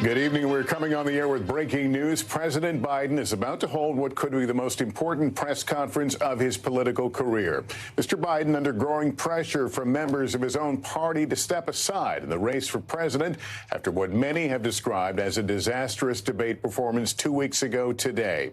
Good evening. We're coming on the air with breaking news. President Biden is about to hold what could be the most important press conference of his political career. Mr. Biden under growing pressure from members of his own party to step aside in the race for president after what many have described as a disastrous debate performance 2 weeks ago today.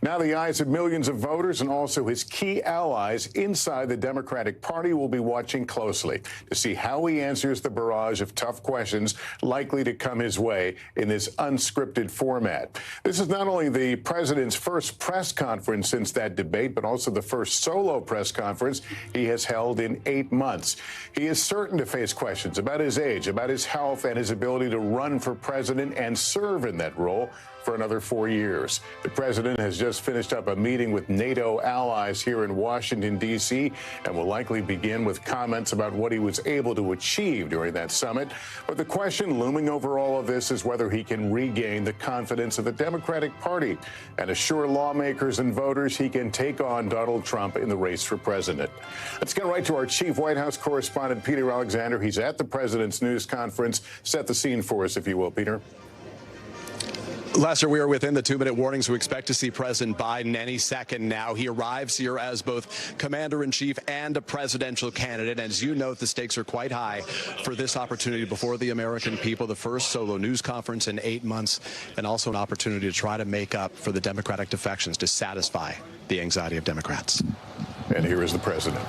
Now the eyes of millions of voters and also his key allies inside the Democratic Party will be watching closely to see how he answers the barrage of tough questions likely to come his way in this unscripted format. This is not only the president's first press conference since that debate, but also the first solo press conference he has held in 8 months. He is certain to face questions about his age, about his health, and his ability to run for president and serve in that role for another 4 years. The president has just finished up a meeting with NATO allies here in Washington, D.C., and will likely begin with comments about what he was able to achieve during that summit. But the question looming over all of this is whether he can regain the confidence of the Democratic Party and assure lawmakers and voters he can take on Donald Trump in the race for president. Let's get right to our chief White House correspondent, Peter Alexander. He's at the president's news conference. Set the scene for us, if you will, Peter. Lester, we are within the 2-minute warnings. We expect to see President Biden any second now. He arrives here as both commander-in-chief and a presidential candidate. As you note, the stakes are quite high for this opportunity before the American people, the first solo news conference in 8 months, and also an opportunity to try to make up for the Democratic defections to satisfy the anxiety of Democrats. And here is the president.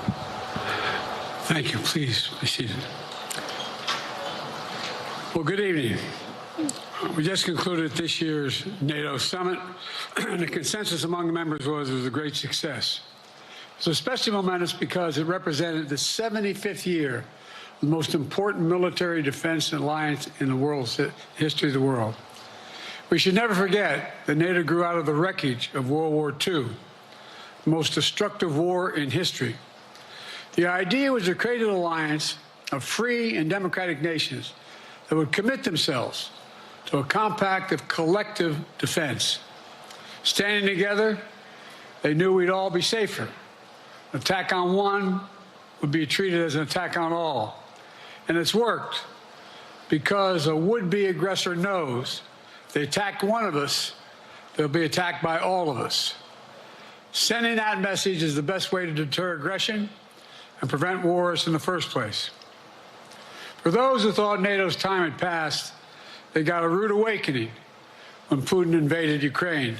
Thank you. Please be seated. Well, good evening. We just concluded this year's NATO summit, and the consensus among the members was it was a great success. It was especially momentous because it represented the 75th year of the most important military defense alliance in the world's history of the world. We should never forget that NATO grew out of the wreckage of World War II, the most destructive war in history. The idea was to create an alliance of free and democratic nations that would commit themselves to a compact of collective defense. Standing together, they knew we'd all be safer. An attack on one would be treated as an attack on all. And it's worked because a would-be aggressor knows if they attack one of us, they'll be attacked by all of us. Sending that message is the best way to deter aggression and prevent wars in the first place. For those who thought NATO's time had passed, they got a rude awakening when Putin invaded Ukraine.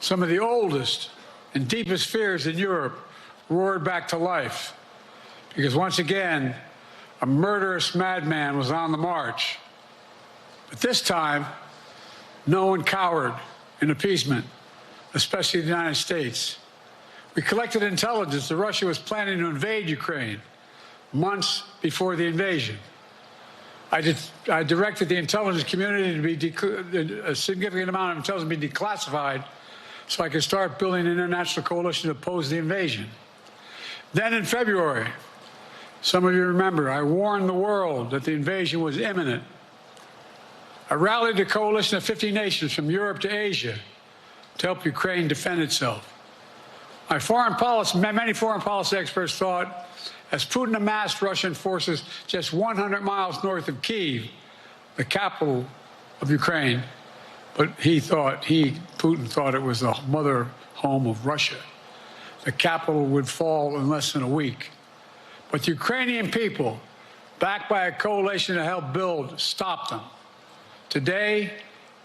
Some of the oldest and deepest fears in Europe roared back to life because once again, a murderous madman was on the march. But this time, no one cowered in appeasement, especially the United States. We collected intelligence that Russia was planning to invade Ukraine months before the invasion. I directed the intelligence community to be a significant amount of intelligence be declassified so I could start building an international coalition to oppose the invasion. Then in February, some of you remember, I warned the world that the invasion was imminent. I rallied a coalition of 50 nations from Europe to Asia to help Ukraine defend itself. Many foreign policy experts thought as Putin amassed Russian forces just 100 miles north of Kyiv, the capital of Ukraine, but Putin thought it was the mother home of Russia. The capital would fall in less than a week. But the Ukrainian people, backed by a coalition to help build, stopped them. Today,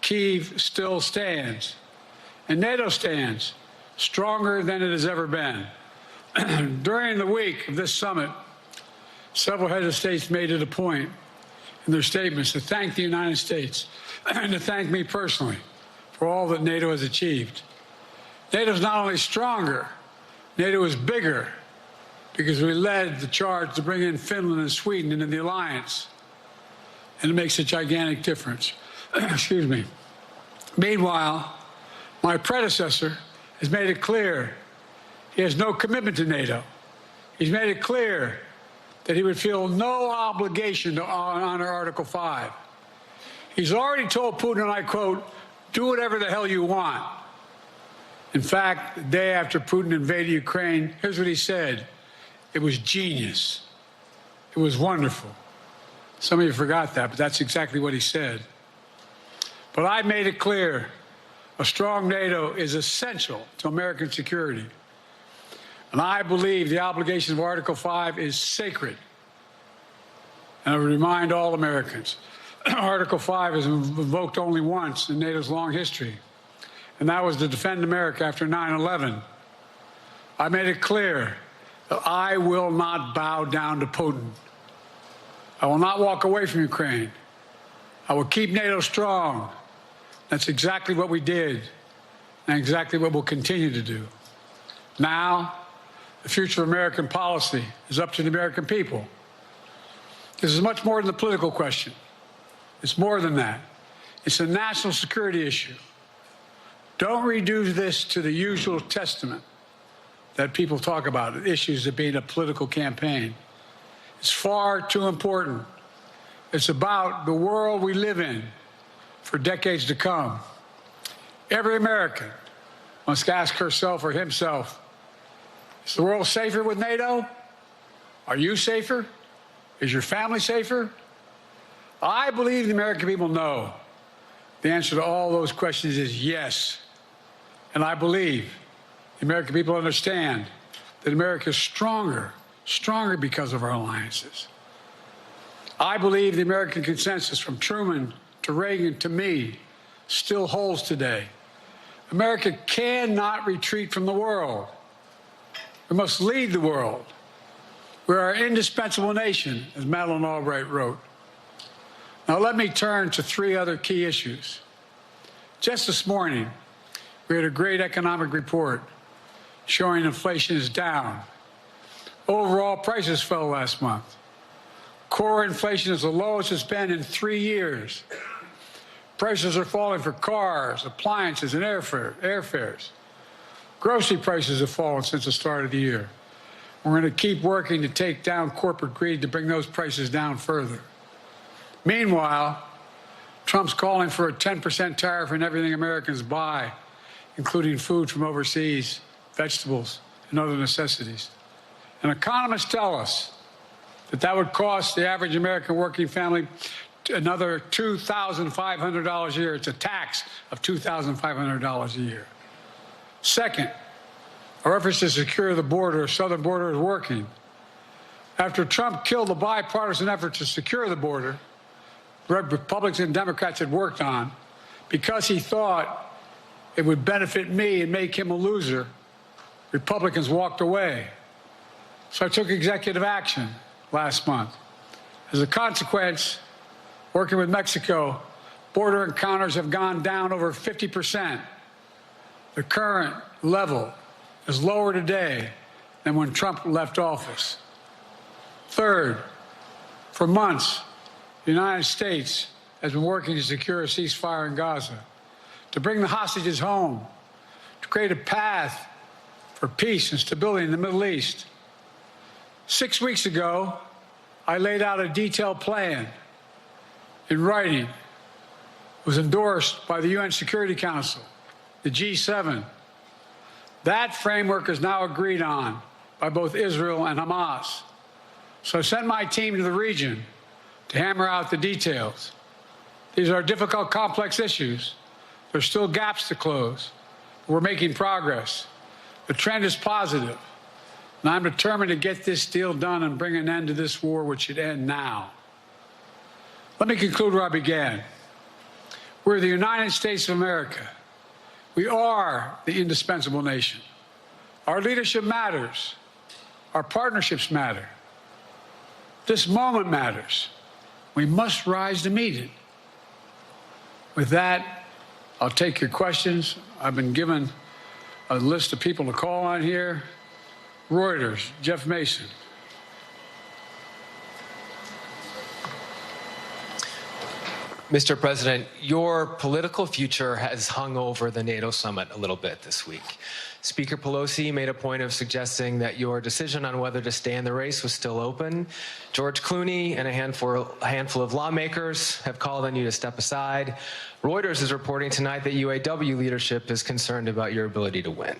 Kyiv still stands, and NATO stands stronger than it has ever been. During the week of this summit, several heads of states made it a point in their statements to thank the United States and to thank me personally for all that NATO has achieved. NATO is not only stronger, NATO is bigger because we led the charge to bring in Finland and Sweden into the alliance, and it makes a gigantic difference. Excuse me. Meanwhile, my predecessor has made it clear he has no commitment to NATO. He's made it clear that he would feel no obligation to honor Article 5. He's already told Putin, and I quote, "Do whatever the hell you want." In fact, the day after Putin invaded Ukraine, here's what he said. It was genius. It was wonderful. Some of you forgot that, but that's exactly what he said. But I made it clear a strong NATO is essential to American security. And I believe the obligation of Article 5 is sacred. And I would remind all Americans, Article 5 is invoked only once in NATO's long history, and that was to defend America after 9/11. I made it clear that I will not bow down to Putin. I will not walk away from Ukraine. I will keep NATO strong. That's exactly what we did, and exactly what we'll continue to do. Now, the future of American policy is up to the American people. This is much more than a political question. It's more than that. It's a national security issue. Don't reduce this to the usual testament that people talk about, issues of being a political campaign. It's far too important. It's about the world we live in for decades to come. Every American must ask herself or himself, is the world safer with NATO? Are you safer? Is your family safer? I believe the American people know the answer to all those questions is yes. And I believe the American people understand that America is stronger because of our alliances. I believe the American consensus from Truman to Reagan to me still holds today. America cannot retreat from the world. We must lead the world. We're an indispensable nation, as Madeleine Albright wrote. Now let me turn to three other key issues. Just this morning, we had a great economic report showing inflation is down. Overall prices fell last month. Core inflation is the lowest it's been in 3 years. Prices are falling for cars, appliances, and airfares. Grocery prices have fallen since the start of the year. We're going to keep working to take down corporate greed to bring those prices down further. Meanwhile, Trump's calling for a 10% tariff on everything Americans buy, including food from overseas, vegetables, and other necessities. And economists tell us that that would cost the average American working family another $2,500 a year. It's a tax of $2,500 a year. Second, our efforts to secure the border, southern border, is working. After Trump killed the bipartisan effort to secure the border, Republicans and Democrats had worked on, because he thought it would benefit me and make him a loser, Republicans walked away. So I took executive action last month. As a consequence, working with Mexico, border encounters have gone down over 50%. The current level is lower today than when Trump left office. Third, for months, the United States has been working to secure a ceasefire in Gaza, to bring the hostages home, to create a path for peace and stability in the Middle East. 6 weeks ago, I laid out a detailed plan in writing. It was endorsed by the UN Security Council, the G7. That framework is now agreed on by both Israel and Hamas. So I sent my team to the region to hammer out the details. These are difficult, complex issues. There's still gaps to close. We're making progress. The trend is positive. And I'm determined to get this deal done and bring an end to this war, which should end now. Let me conclude where I began. We're the United States of America. We are the indispensable nation. Our leadership matters. Our partnerships matter. This moment matters. We must rise to meet it. With that, I'll take your questions. I've been given a list of people to call on here. Reuters, Jeff Mason. Mr. President, your political future has hung over the NATO summit a little bit this week. Speaker Pelosi made a point of suggesting that your decision on whether to stay in the race was still open. George Clooney and a handful of lawmakers have called on you to step aside. Reuters is reporting tonight that UAW leadership is concerned about your ability to win.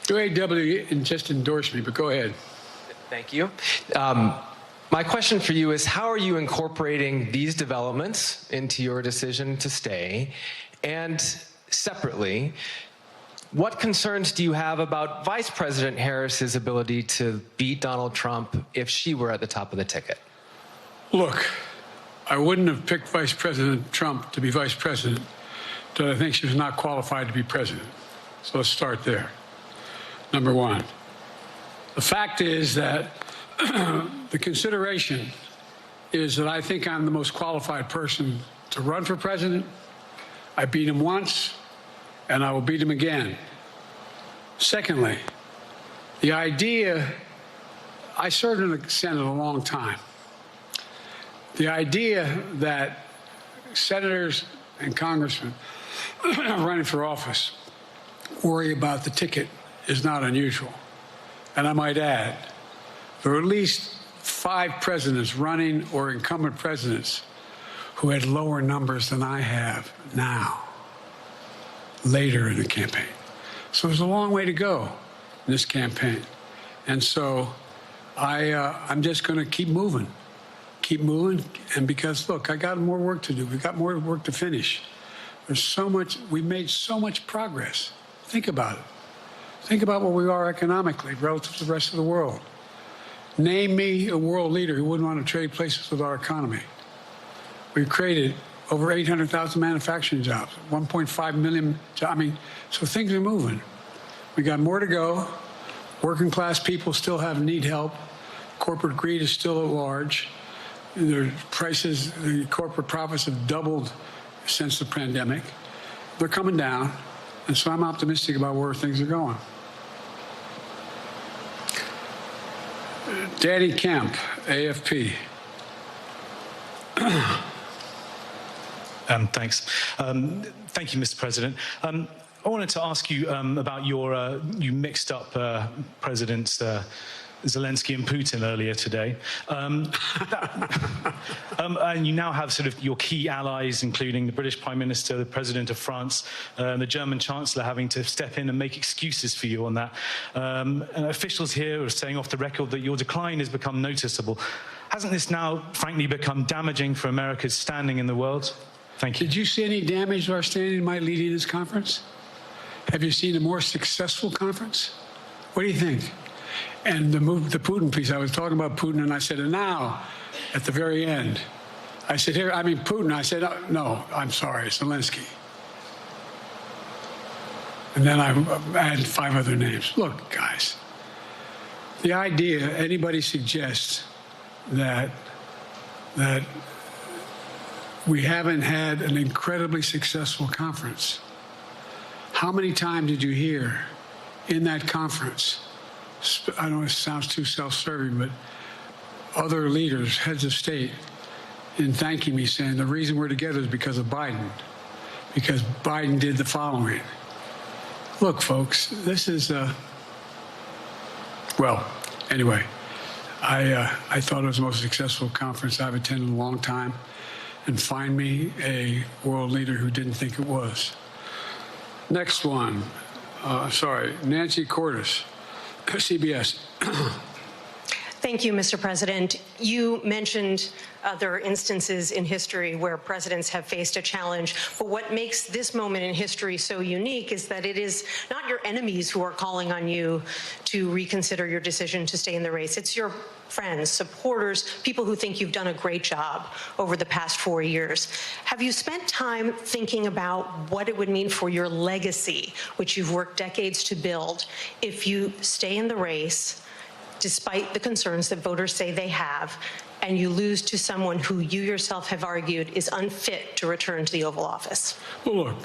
UAW just endorsed me, but go ahead. Thank you. My question for you is, how are you incorporating these developments into your decision to stay? And separately, what concerns do you have about Vice President Harris's ability to beat Donald Trump if she were at the top of the ticket? Look, I wouldn't have picked Vice President Trump to be vice president until I think she was not qualified to be president. So let's start there. Number one, the fact is that the consideration is that I think I'm the most qualified person to run for president. I beat him once, and I will beat him again. Secondly, the idea, I served in the Senate a long time. The idea that senators and congressmen running for office worry about the ticket is not unusual. And I might add, there are at least 5 presidents running or incumbent presidents who had lower numbers than I have now, later in the campaign. So there's a long way to go in this campaign. And so I'm just going to keep moving, and because, look, I got more work to do. We've got more work to finish. There's so much, we've made so much progress. Think about it. Think about where we are economically relative to the rest of the world. Name me a world leader who wouldn't want to trade places with our economy. We've created over 800,000 manufacturing jobs, 1.5 million jobs. I mean, so things are moving. We got more to go. Working class people still need help. Corporate greed is still at large. Their prices, the corporate profits have doubled since the pandemic. They're coming down, and so I'm optimistic about where things are going. Danny Kemp, AFP. Thanks. Thank you, Mr. President. I wanted to ask you about your, you mixed up Presidents Zelensky and Putin earlier today. And you now have sort of your key allies, including the British Prime Minister, the President of France, and the German Chancellor having to step in and make excuses for you on that. And officials here are saying off the record that your decline has become noticeable. Hasn't this now, frankly, become damaging for America's standing in the world? Thank you. Did you see any damage to our standing in my leading this conference? Have you seen a more successful conference? What do you think? And the Putin piece, I was talking about Putin, and I said, and now, at the very end, I said, here, I mean, Putin, I said, no, I'm sorry, Zelensky. And then I added 5 other names. Look, guys, the idea anybody suggests that we haven't had an incredibly successful conference. How many times did you hear in that conference, I don't know if it sounds too self-serving, but other leaders, heads of state, in thanking me, saying the reason we're together is because of Biden, because Biden did the following. Look, folks, this is, well, anyway, I thought it was the most successful conference I've attended in a long time, and find me a world leader who didn't think it was. Next one, Nancy Cordes, CBS. Thank you, Mr. President. You mentioned other instances in history where presidents have faced a challenge, but what makes this moment in history so unique is that it is not your enemies who are calling on you to reconsider your decision to stay in the race. It's your friends, supporters, people who think you've done a great job over the past 4 years. Have you spent time thinking about what it would mean for your legacy, which you've worked decades to build, if you stay in the race, despite the concerns that voters say they have, and you lose to someone who you yourself have argued is unfit to return to the Oval Office? Well, look,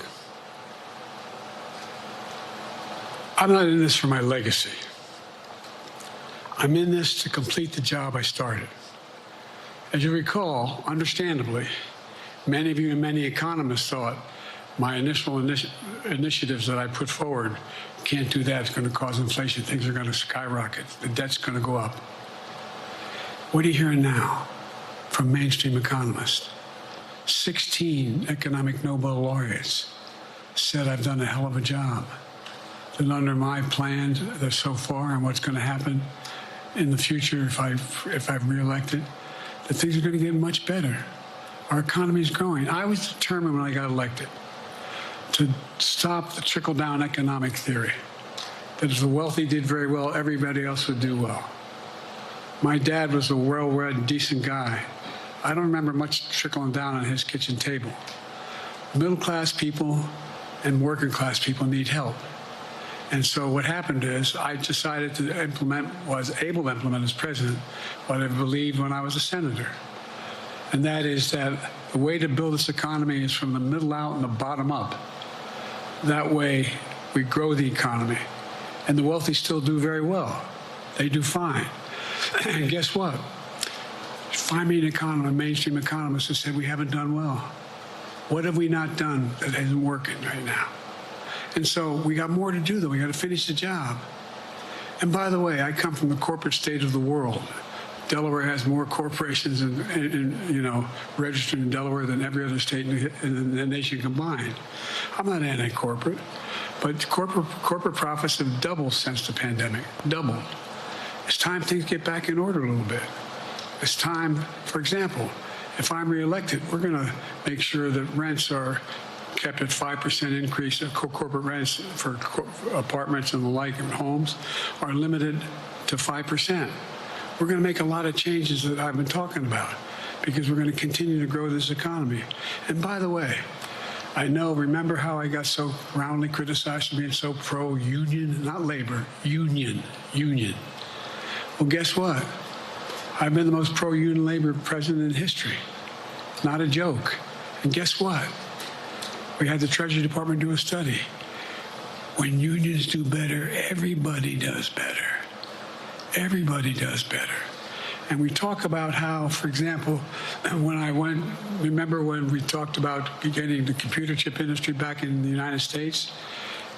I'm not in this for my legacy. I'm in this to complete the job I started. As you recall, understandably, many of you and many economists thought my initial initiatives that I put forward, can't do that, it's going to cause inflation, things are going to skyrocket, the debt's going to go up. What are you hearing now from mainstream economists? 16 economic Nobel laureates said I've done a hell of a job. That under my plan so far and what's going to happen, in the future, if I'm reelected, that things are going to get much better. Our economy is growing. I was determined when I got elected to stop the trickle-down economic theory, that if the wealthy did very well, everybody else would do well. My dad was a well-read, decent guy. I don't remember much trickling down on his kitchen table. Middle-class people and working-class people need help. And so what happened is I decided to was able to implement as president what I believed when I was a senator. And that is that the way to build this economy is from the middle out and the bottom up. That way we grow the economy. And the wealthy still do very well. They do fine. And guess what? Find me an economist, a mainstream economist who said we haven't done well. What have we not done that isn't working right now? And so we got more to do, though. We got to finish the job. And by the way, I come from the corporate state of the world. Delaware has more corporations registered in Delaware than every other state in the nation combined. I'm not anti-corporate, but corporate profits have doubled since the pandemic, doubled. It's time things get back in order a little bit. It's time, for example, if I'm reelected, we're going to make sure that rents are kept at 5% increase of corporate rents for apartments and the like and homes are limited to 5%. We're going to make a lot of changes that I've been talking about because we're going to continue to grow this economy. And by the way, remember how I got so roundly criticized for being so pro-union, not labor, union. Well, guess what? I've been the most pro-union labor president in history. Not a joke. And guess what? We had the Treasury Department do a study. When unions do better, everybody does better. Everybody does better. And we talk about how, for example, remember when we talked about getting the computer chip industry back in the United States?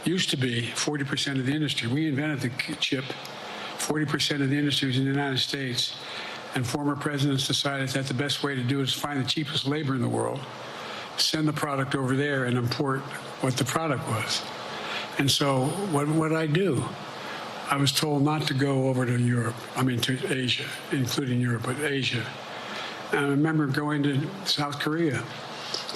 Used to be 40% of the industry. We invented the chip. 40% of the industry was in the United States. And former presidents decided that the best way to do it is find the cheapest labor in the world, send the product over there and import what the product was. And so what did I do? I was told not to go over to to Asia, including Europe, but Asia. And I remember going to South Korea,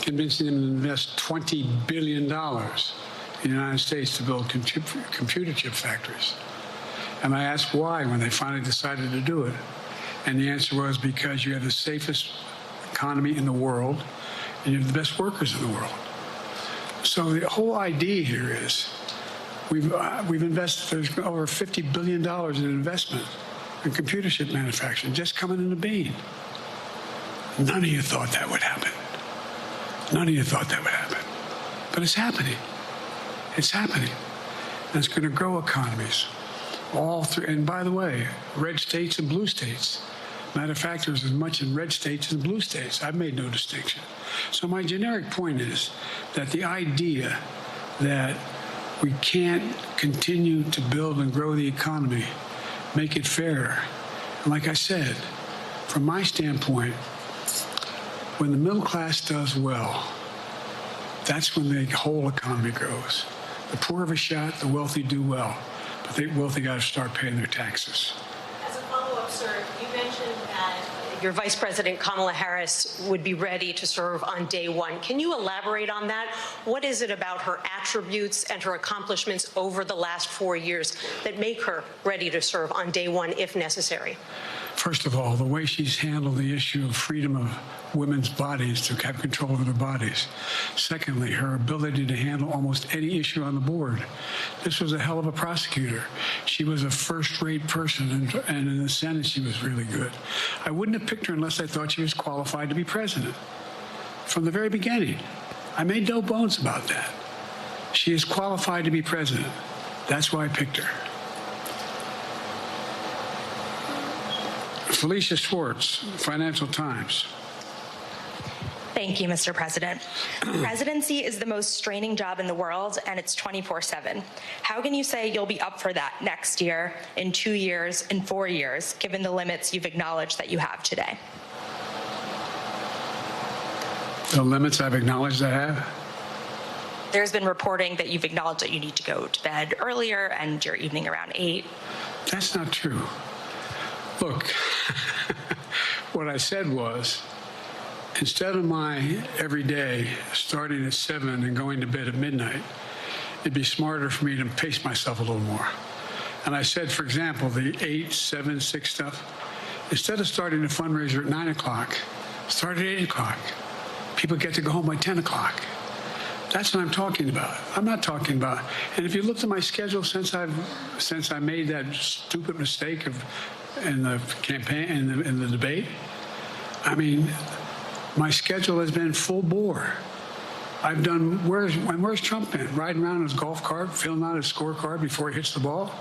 convincing them to invest $20 billion in the United States to build computer chip factories. And I asked why when they finally decided to do it. And the answer was because you have the safest economy in the world and you have the best workers in the world. So the whole idea here is we've invested, there's over $50 billion in investment in computer chip manufacturing just coming into being. None of you thought that would happen. None of you thought that would happen. But it's happening. It's happening. And it's going to grow economies all through. And by the way, red states and blue states. Matter of fact, there's as much in red states as blue states. I've made no distinction. So my generic point is that the idea that we can't continue to build and grow the economy, make it fair. And like I said, from my standpoint, when the middle class does well, that's when the whole economy grows. The poor have a shot, the wealthy do well, but the wealthy got to start paying their taxes. As a follow-up, sir, you mentioned that your Vice President Kamala Harris would be ready to serve on day one. Can you elaborate on that? What is it about her attributes and her accomplishments over the last 4 years that make her ready to serve on day one if necessary? First of all, the way she's handled the issue of freedom of women's bodies to have control over their bodies. Secondly, her ability to handle almost any issue on the board. This was a hell of a prosecutor. She was a first-rate person, and in the Senate, she was really good. I wouldn't have picked her unless I thought she was qualified to be president. From the very beginning, I made no bones about that. She is qualified to be president. That's why I picked her. Felicia Schwartz, Financial Times. Thank you, Mr. President. Presidency is the most straining job in the world, and it's 24/7. How can you say you'll be up for that next year, in 2 years, in 4 years, given the limits you've acknowledged that you have today? The limits I've acknowledged I have? There's been reporting that you've acknowledged that you need to go to bed earlier and your evening around 8. That's not true. Look, what I said was, instead of my every day starting at 7 and going to bed at midnight, it'd be smarter for me to pace myself a little more. And I said, for example, the 8, 7, 6 stuff, instead of starting a fundraiser at 9 o'clock, start at 8 o'clock. People get to go home by 10 o'clock. That's what I'm talking about. I'm not talking about, and if you looked at my schedule since I made that stupid mistake in the campaign, in the debate, I mean, my schedule has been full bore. I've done, where's Trump been? Riding around in his golf cart, filling out his scorecard before he hits the ball?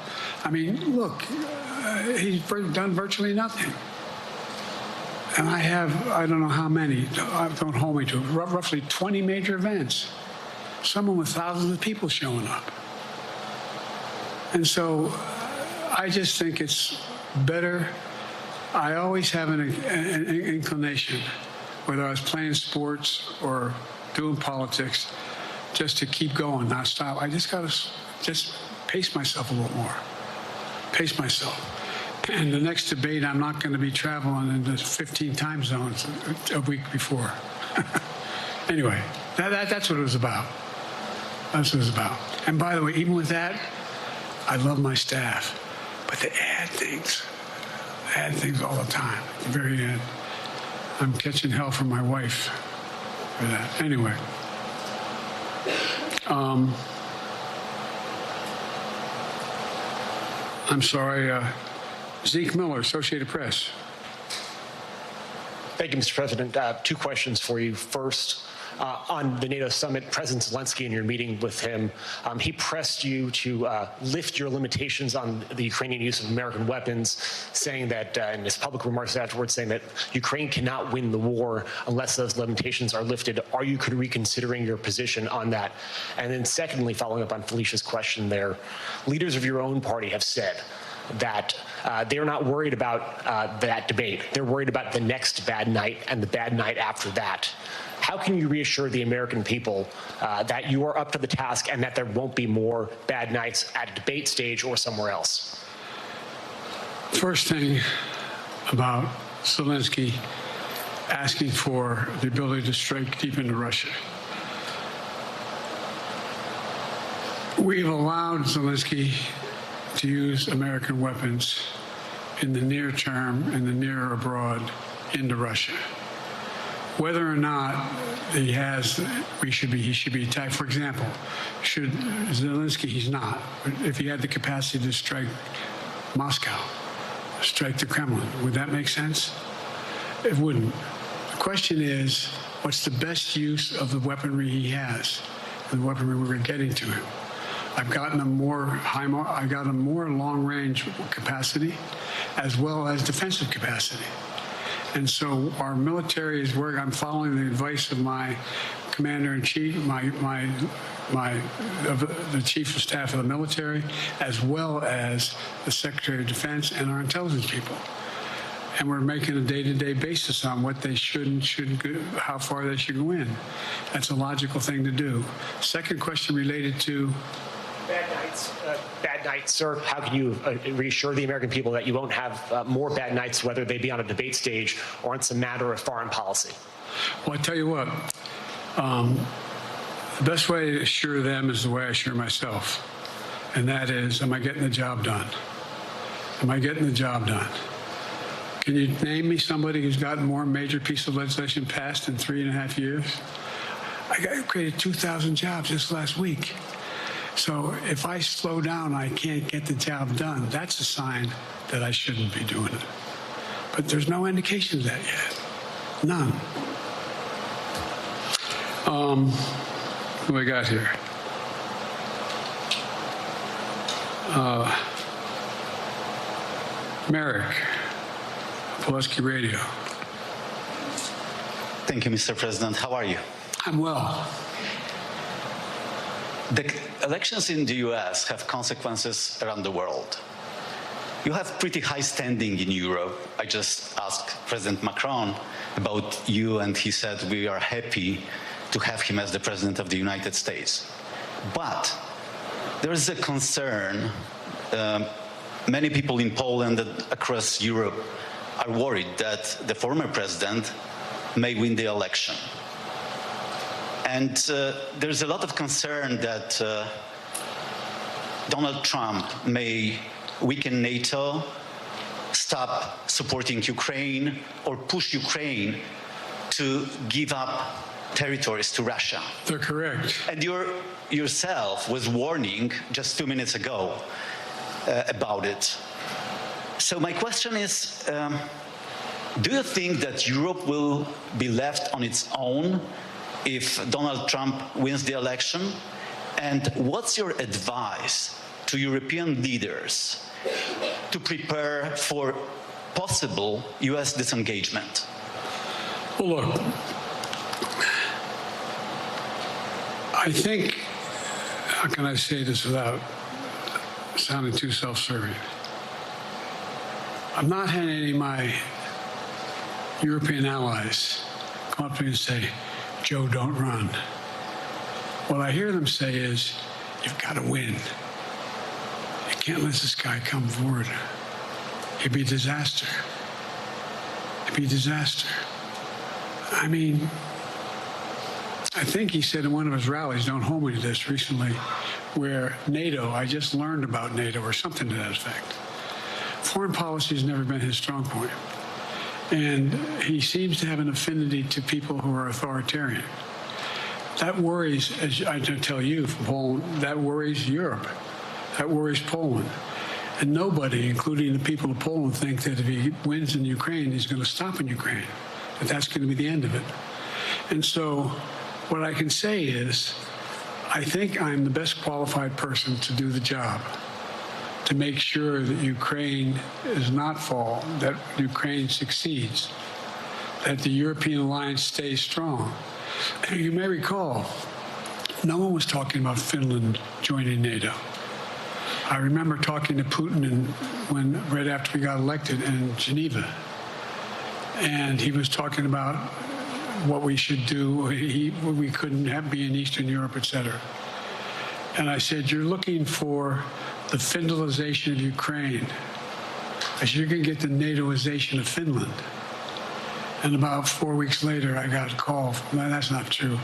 I mean, look, he's done virtually nothing. And I have, I don't know how many, don't hold me to it, roughly 20 major events. Someone with thousands of people showing up. And so I just think it's better. I always have an inclination, whether I was playing sports or doing politics, just to keep going, not stop. I just got to pace myself a little more. Pace myself. And the next debate, I'm not going to be traveling into 15 time zones a week before. Anyway, that's what it was about. That's what it was about. And by the way, even with that, I love my staff, but they add things all the time. At the very end, I'm catching hell from my wife for that. Anyway, I'm sorry. Zeke Miller, Associated Press. Thank you, Mr. President. Two questions for you. First, on the NATO summit, President Zelensky, in your meeting with him, he pressed you to lift your limitations on the Ukrainian use of American weapons, saying that, in his public remarks afterwards, saying that Ukraine cannot win the war unless those limitations are lifted. Are you reconsidering your position on that? And then secondly, following up on Felicia's question there, leaders of your own party have said that they're not worried about that debate. They're worried about the next bad night and the bad night after that. How can you reassure the American people that you are up to the task and that there won't be more bad nights at a debate stage or somewhere else? First thing about Zelensky asking for the ability to strike deep into Russia. We've allowed Zelensky to use American weapons in the near term, in the near or abroad, into Russia. Whether or not he should be attacked. For example, should Zelensky, he's not, but if he had the capacity to strike Moscow, strike the Kremlin, would that make sense? It wouldn't. The question is, what's the best use of the weaponry he has, and the weaponry we're getting to him? I've gotten a more long-range capacity, as well as defensive capacity. And so our military is working. I'm following the advice of my commander-in-chief, the chief of staff of the military, as well as the Secretary of Defense and our intelligence people. And we're making a day-to-day basis on what they should and shouldn't, how far they should go in. That's a logical thing to do. Second question related to bad nights, sir. How can you reassure the American people that you won't have more bad nights, whether they be on a debate stage or it's a matter of foreign policy? Well, I tell you what, the best way to assure them is the way I assure myself, and that is, am I getting the job done? Am I getting the job done? Can you name me somebody who's gotten more major piece of legislation passed in 3.5 years? I created 2,000 jobs just last week. So if I slow down, I can't get the job done. That's a sign that I shouldn't be doing it. But there's no indication of that yet. None. What do I got here? Merrick, Pulaski Radio. Thank you, Mr. President. How are you? I'm well. The elections in the US have consequences around the world. You have pretty high standing in Europe. I just asked President Macron about you, and he said we are happy to have him as the President of the United States. But there is a concern many people in Poland and across Europe are worried that the former president may win the election. And there's a lot of concern that Donald Trump may weaken NATO, stop supporting Ukraine, or push Ukraine to give up territories to Russia. They're correct. And yourself was warning just 2 minutes ago about it. So my question is, do you think that Europe will be left on its own if Donald Trump wins the election? And what's your advice to European leaders to prepare for possible US disengagement? Well, look, I think, how can I say this without sounding too self-serving? I'm not having any of my European allies come up to me and say, Joe, don't run. What I hear them say is, you've got to win. You can't let this guy come forward. It'd be a disaster. It'd be a disaster. I mean, I think he said in one of his rallies, don't hold me to this, recently, where NATO, I just learned about NATO or something to that effect. Foreign policy has never been his strong point. And he seems to have an affinity to people who are authoritarian. That worries, as I tell you from Poland, that worries Europe. That worries Poland. And nobody, including the people of Poland, think that if he wins in Ukraine, he's going to stop in Ukraine, that that's going to be the end of it. And so what I can say is, I think I'm the best qualified person to do the job, to make sure that Ukraine does not fall, that Ukraine succeeds, that the European alliance stays strong. You may recall, no one was talking about Finland joining NATO. I remember talking to Putin right after we got elected in Geneva, and he was talking about what we should do. We couldn't be in Eastern Europe, et cetera. And I said, you're looking for the Finlandization of Ukraine. I said, you're going to get the NATOization of Finland. And about 4 weeks later, I got a call. No, that's not true.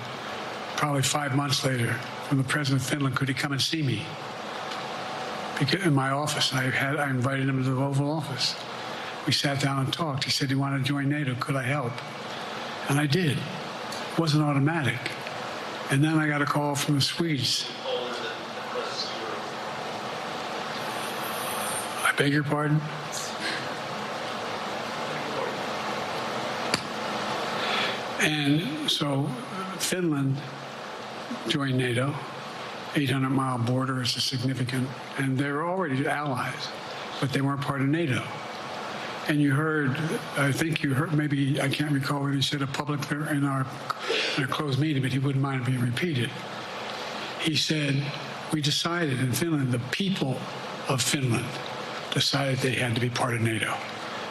Probably 5 months later, from the president of Finland, could he come and see me? In my office. I invited him to the Oval Office. We sat down and talked. He said he wanted to join NATO. Could I help? And I did. It wasn't automatic. And then I got a call from the Swedes. I beg your pardon? And so Finland joined NATO. 800-mile border is a significant, and they were already allies, but they weren't part of NATO. And you heard, I think you heard, maybe, I can't recall whether he said it publicly in a closed meeting, but he wouldn't mind being repeated. He said, we decided in Finland, the people of Finland decided they had to be part of NATO.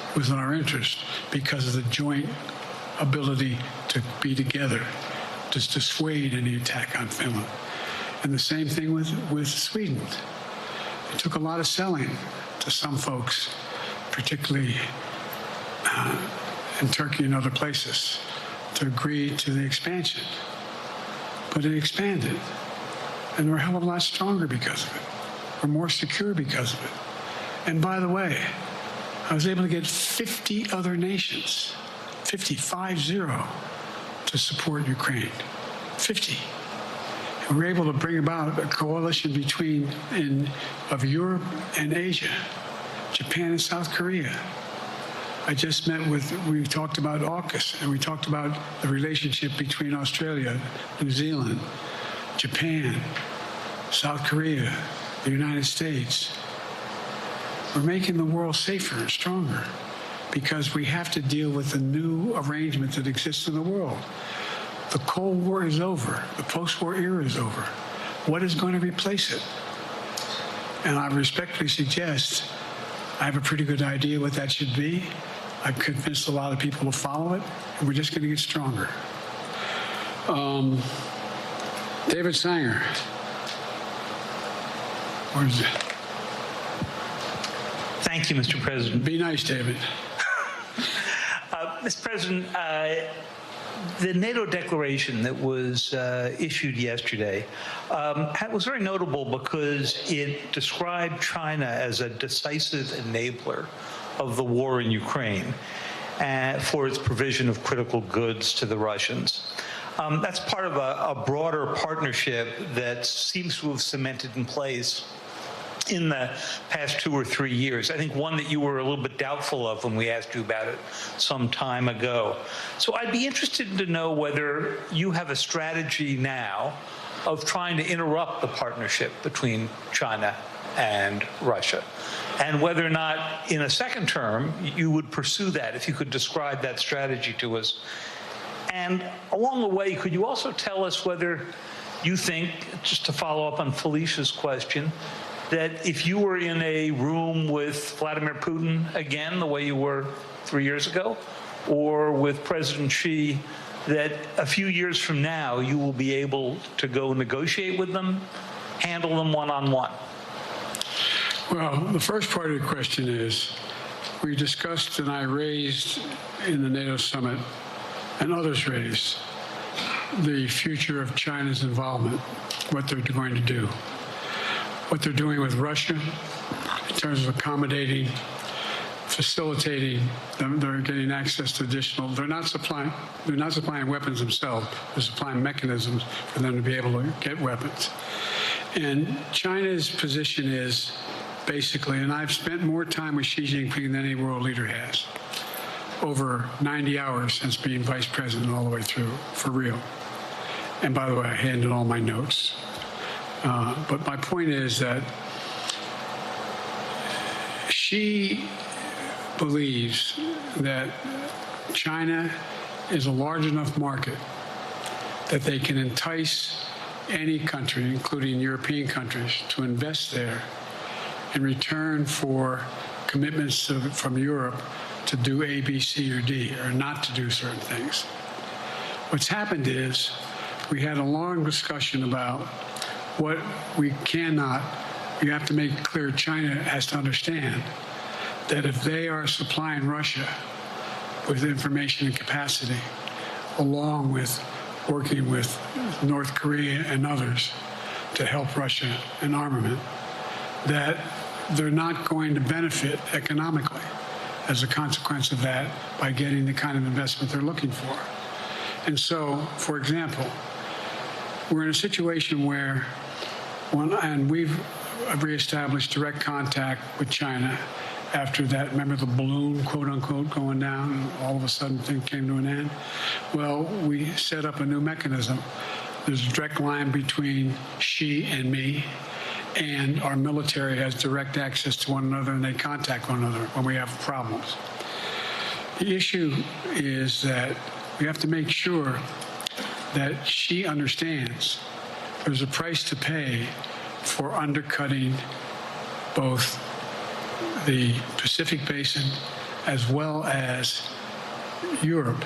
It was in our interest because of the joint ability to be together, to dissuade any attack on Finland. And the same thing with Sweden. It took a lot of selling to some folks, particularly in Turkey and other places, to agree to the expansion. But it expanded. And we're a hell of a lot stronger because of it. We're more secure because of it. And by the way, I was able to get 50 other nations, 50, to support Ukraine. 50. And we're able to bring about a coalition of Europe and Asia, Japan and South Korea. I just we talked about AUKUS, and we talked about the relationship between Australia, New Zealand, Japan, South Korea, the United States. We're making the world safer and stronger because we have to deal with the new arrangement that exists in the world. The Cold War is over. The post-war era is over. What is going to replace it? And I respectfully suggest I have a pretty good idea what that should be. I've convinced a lot of people to follow it, and we're just going to get stronger. David Sanger. Where is it? Thank you, Mr. President. Be nice, David. Mr. President, the NATO declaration that was issued yesterday was very notable because it described China as a decisive enabler of the war in Ukraine for its provision of critical goods to the Russians. That's part of a broader partnership that seems to have cemented in place in the past 2 or 3 years. I think one that you were a little bit doubtful of when we asked you about it some time ago. So I'd be interested to know whether you have a strategy now of trying to interrupt the partnership between China and Russia, and whether or not in a second term you would pursue that, if you could describe that strategy to us. And along the way, could you also tell us whether you think, just to follow up on Felicia's question, that if you were in a room with Vladimir Putin again, the way you were 3 years ago, or with President Xi, that a few years from now you will be able to go negotiate with them, handle them one-on-one? Well, the first part of the question is, we discussed and I raised in the NATO summit, and others raised, the future of China's involvement, what they're going to do, what they're doing with Russia in terms of accommodating, facilitating them. They're getting access to additional. They're not supplying weapons themselves. They're supplying mechanisms for them to be able to get weapons. And China's position is basically, and I've spent more time with Xi Jinping than any world leader has, over 90 hours since being vice president all the way through, for real. And by the way, I handed all my notes. But my point is that Xi believes that China is a large enough market that they can entice any country, including European countries, to invest there in return for commitments from Europe to do A, B, C, or D, or not to do certain things. What's happened is we had a long discussion about what we cannot, you have to make it clear, China has to understand that if they are supplying Russia with information and capacity, along with working with North Korea and others to help Russia in armament, that they're not going to benefit economically as a consequence of that by getting the kind of investment they're looking for. And so, for example, we're in a situation where we've reestablished direct contact with China after that. Remember the balloon, quote unquote, going down, and all of a sudden things came to an end? Well, we set up a new mechanism. There's a direct line between Xi and me, and our military has direct access to one another, and they contact one another when we have problems. The issue is that we have to make sure that Xi understands there's a price to pay for undercutting both the Pacific Basin as well as Europe,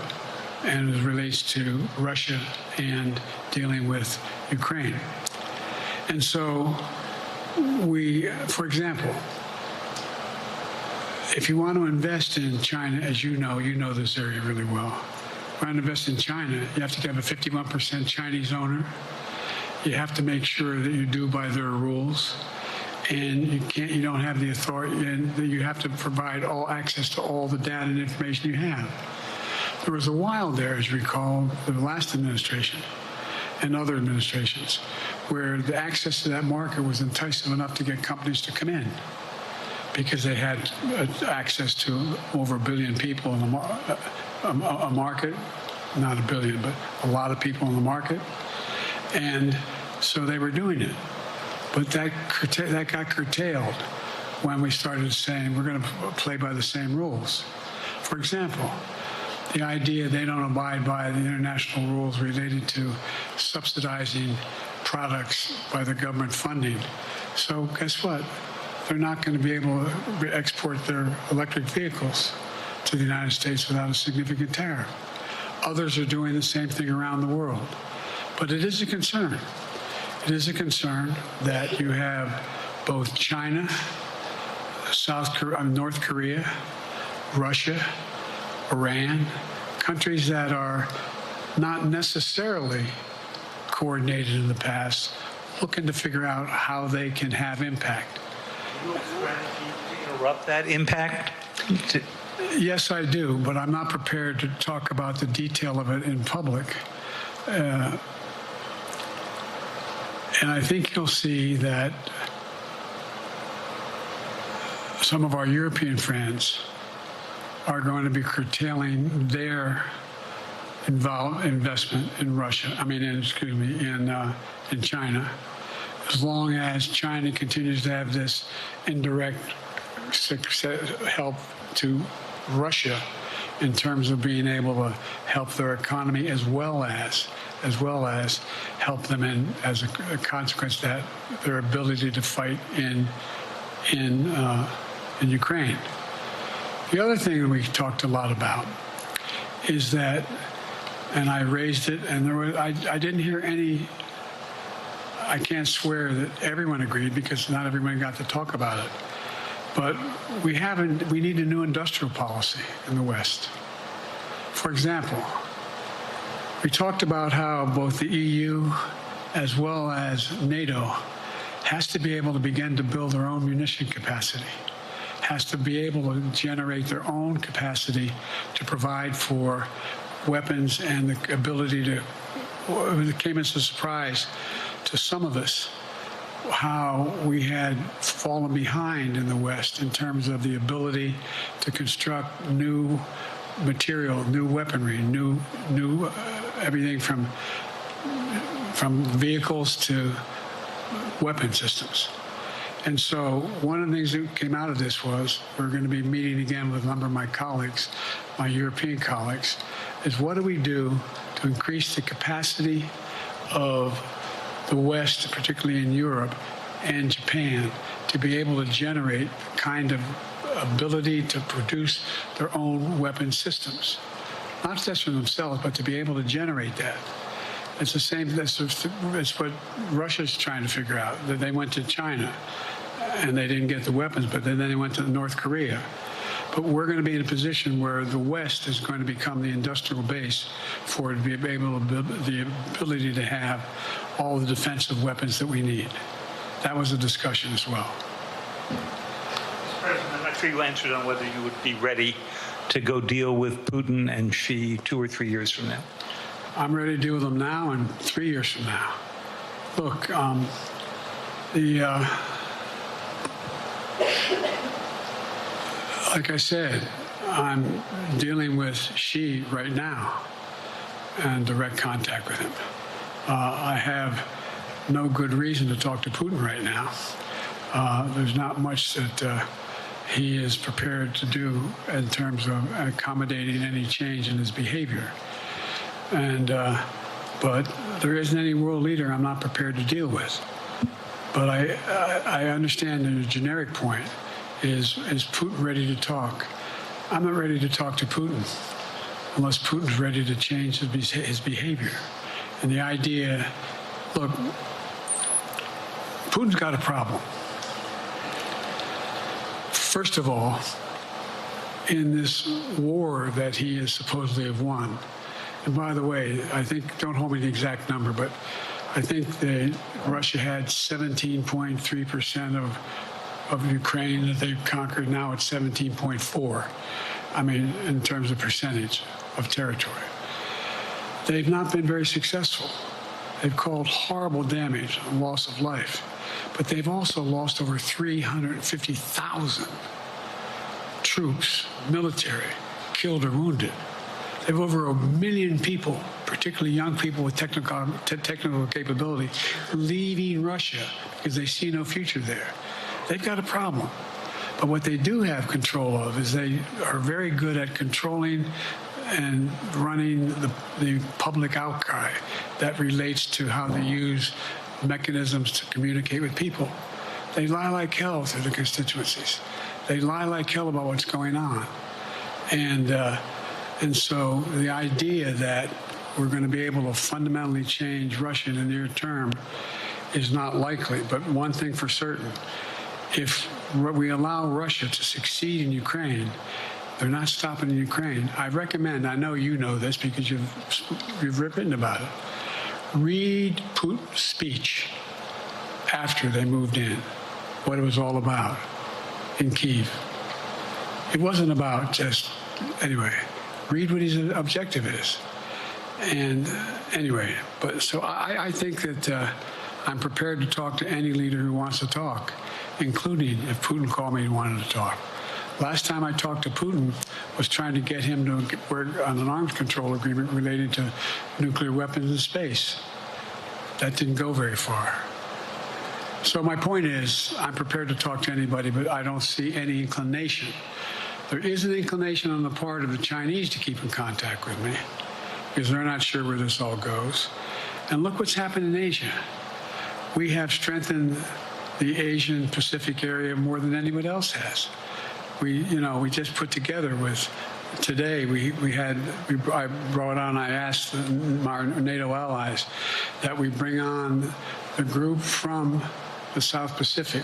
and as it relates to Russia and dealing with Ukraine. And so for example, if you want to invest in China, as you know this area really well, if you want to invest in China, you have to have a 51% Chinese owner. You have to make sure that you do by their rules, and you don't have the authority, and you have to provide all access to all the data and information you have. There was a while there, as you recall, the last administration and other administrations, where the access to that market was enticing enough to get companies to come in because they had access to over 1 billion people in a market, not 1 billion, but a lot of people in the market. And so they were doing it. But that got curtailed when we started saying we're going to play by the same rules. For example, the idea they don't abide by the international rules related to subsidizing products by the government funding. So guess what? They're not going to be able to export their electric vehicles to the United States without a significant tariff. Others are doing the same thing around the world. But it is a concern. It is a concern that you have both China North Korea, Russia, Iran, countries that are not necessarily coordinated in the past, looking to figure out how they can have impact. Do you have a strategy to interrupt that impact? Yes, I do, but I'm not prepared to talk about the detail of it in public. And I think you'll see that some of our European friends are going to be curtailing their investment in Russia. In China, as long as China continues to have this indirect help to Russia in terms of being able to help their economy, as well as help them in, as a consequence, that their ability to fight in Ukraine. The other thing that we talked a lot about is that, and I raised it, and I didn't hear any. I can't swear that everyone agreed, because not everyone got to talk about it. But we need a new industrial policy in the West. For example, we talked about how both the EU as well as NATO has to be able to begin to build their own munition capacity, has to be able to generate their own capacity to provide for weapons, and the ability to, it came as a surprise to some of us how we had fallen behind in the West in terms of the ability to construct new material, new weaponry, new everything from vehicles to weapon systems. And so one of the things that came out of this was, we're going to be meeting again with a number of my colleagues, my European colleagues, is what do we do to increase the capacity of the West, particularly in Europe and Japan, to be able to generate the kind of ability to produce their own weapon systems. Not just for themselves, but to be able to generate that. It's the same, it's what Russia's trying to figure out. That they went to China and they didn't get the weapons, but then they went to North Korea. But we're going to be in a position where the West is going to become the industrial base for it to be able to build the ability to have all the defensive weapons that we need. That was a discussion as well. Mr. President, I'm not sure you answered on whether you would be ready to go deal with Putin and Xi 2 or 3 years from now. I'm ready to deal with them now and 3 years from now. Look, like I said, I'm dealing with Xi right now and direct contact with him. I have no good reason to talk to Putin right now. There's not much that he is prepared to do in terms of accommodating any change in his behavior. And but there isn't any world leader I'm not prepared to deal with. But I understand the generic point is Putin ready to talk? I'm not ready to talk to Putin unless Putin's ready to change his behavior. And the idea, look, Putin's got a problem. First of all, in this war that he is supposedly have won, and by the way, I think, don't hold me to the exact number, but I think that Russia had 17.3% of Ukraine that they've conquered. Now it's 17.4. I mean, in terms of percentage of territory. They've not been very successful. They've caused horrible damage and loss of life, but they've also lost over 350,000 troops, military, killed or wounded. They have over 1 million people, particularly young people with technical capability, leaving Russia because they see no future there. They've got a problem. But what they do have control of is they are very good at controlling and running the public outcry that relates to how they use mechanisms to communicate with people. They lie like hell to the constituencies. They lie like hell about what's going on. And so the idea that we're going to be able to fundamentally change Russia in the near term is not likely. But one thing for certain if we allow Russia to succeed in Ukraine, they're not stopping in Ukraine. I recommend, I know you know this because you've written about it, read Putin's speech after they moved in, what it was all about in Kyiv. It wasn't about just, anyway, read what his objective is. And anyway, but so I think that I'm prepared to talk to any leader who wants to talk, including if Putin called me and wanted to talk. Last time I talked to Putin was trying to get him to work on an arms control agreement related to nuclear weapons in space. That didn't go very far. So my point is, I'm prepared to talk to anybody, but I don't see any inclination. There is an inclination on the part of the Chinese to keep in contact with me because they're not sure where this all goes. And look what's happened in Asia. We have strengthened the Asian Pacific area more than anybody else has. We just put together with, today I brought on, I asked our NATO allies that we bring on the group from the South Pacific,